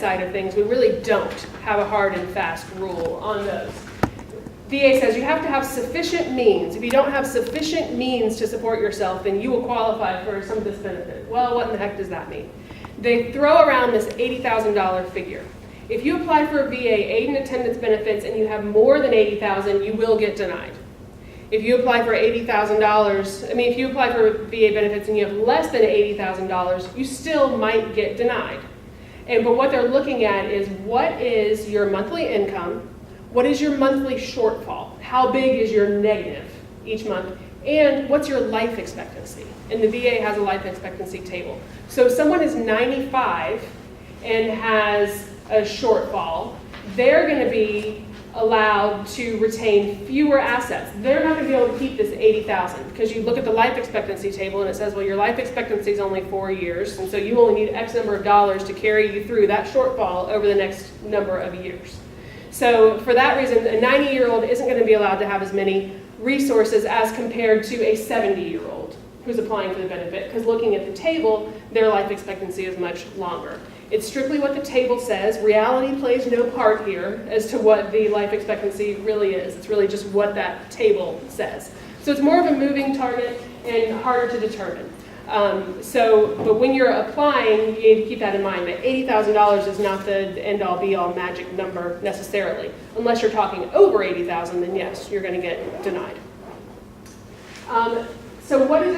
side of things, we really don't have a hard and fast rule on those. VA says you have to have sufficient means. If you don't have sufficient means to support yourself, then you will qualify for some of this benefit. Well, what in the heck does that mean? They throw around this $80,000 figure. If you apply for a VA aid and attendance benefits and you have more than $80,000, you will get denied. If you apply for if you apply for VA benefits and you have less than $80,000, you still might get denied. But what they're looking at is what is your monthly income, what is your monthly shortfall, how big is your negative each month, and what's your life expectancy. And the VA has a life expectancy table. So if someone is 95 and has a shortfall, they're going to be allowed to retain fewer assets. They're not going to be able to keep this $80,000 because you look at the life expectancy table and it says, well, your life expectancy is only 4 years, and so you only need X number of dollars to carry you through that shortfall over the next number of years. So for that reason, a 90-year-old isn't going to be allowed to have as many resources as compared to a 70-year-old who's applying for the benefit, because looking at the table, their life expectancy is much longer. It's strictly what the table says. Reality plays no part here as to what the life expectancy really is. It's really just what that table says. So it's more of a moving target and harder to determine. But when you're applying, you need to keep that in mind, that $80,000 is not the end-all, be-all magic number necessarily. Unless you're talking over $80,000, then yes, you're going to get denied. So what does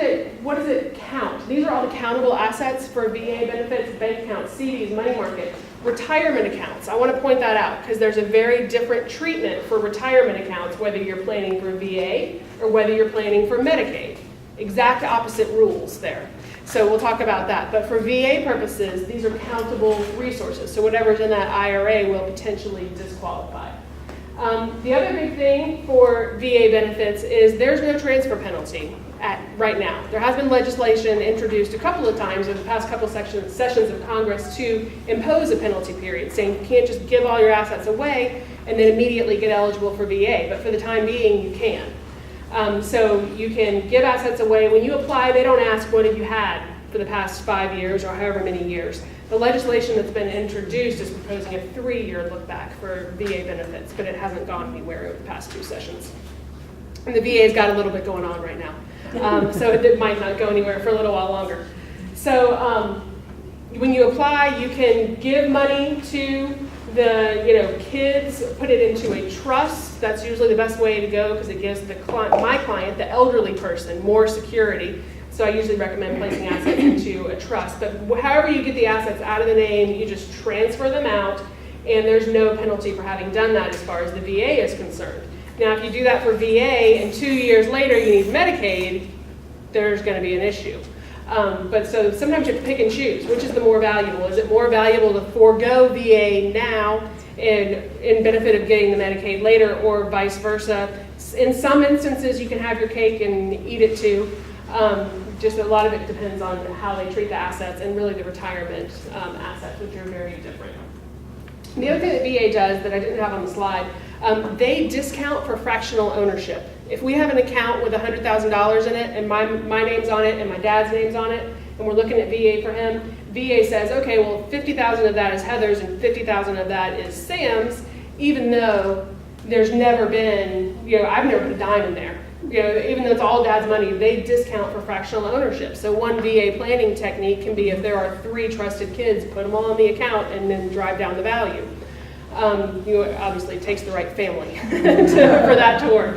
it count? These are all the countable assets for VA benefits: bank accounts, CDs, money market, retirement accounts. I want to point that out because there's a very different treatment for retirement accounts, whether you're planning for VA or whether you're planning for Medicaid. Exact opposite rules there. So we'll talk about that. But for VA purposes, these are countable resources. So whatever's in that IRA will potentially disqualify. The other big thing for VA benefits is there's no transfer penalty right now. There has been legislation introduced a couple of times in the past couple sessions of Congress to impose a penalty period, saying you can't just give all your assets away and then immediately get eligible for VA. But for the time being, you can. So you can give assets away. When you apply, they don't ask what have you had for the past 5 years or however many years. The legislation that's been introduced is proposing a 3-year look back for VA benefits, but it hasn't gone anywhere over the past 2 sessions. And the VA's got a little bit going on right now. So it might not go anywhere for a little while longer. So when you apply, you can give money to the kids, put it into a trust. That's usually the best way to go because it gives my client, the elderly person, more security. So I usually recommend placing assets into a trust. But however you get the assets out of the name, you just transfer them out, and there's no penalty for having done that as far as the VA is concerned. Now, if you do that for VA and 2 years later you need Medicaid, there's going to be an issue. But so sometimes you have to pick and choose. Which is the more valuable? Is it more valuable to forego VA now in benefit of getting the Medicaid later, or vice versa? In some instances, you can have your cake and eat it too. Just a lot of it depends on how they treat the assets and really the retirement assets, which are very different. The other thing that VA does that I didn't have on the slide, they discount for fractional ownership. If we have an account with $100,000 in it and my name's on it and my dad's name's on it, and we're looking at VA for him, VA says, okay, well, 50,000 of that is Heather's and 50,000 of that is Sam's, even though there's never been, I've never put a dime in there. Even though it's all dad's money, they discount for fractional ownership. So one VA planning technique can be, if there are 3 trusted kids, put them all on the account and then drive down the value. Obviously it takes the right family for that to work.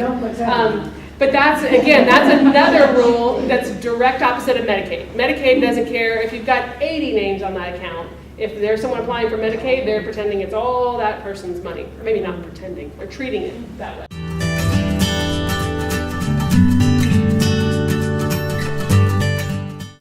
But that's another rule that's direct opposite of Medicaid. Medicaid doesn't care if you've got 80 names on that account. If there's someone applying for Medicaid, they're pretending it's all that person's money. Or maybe not pretending, they're treating it that way.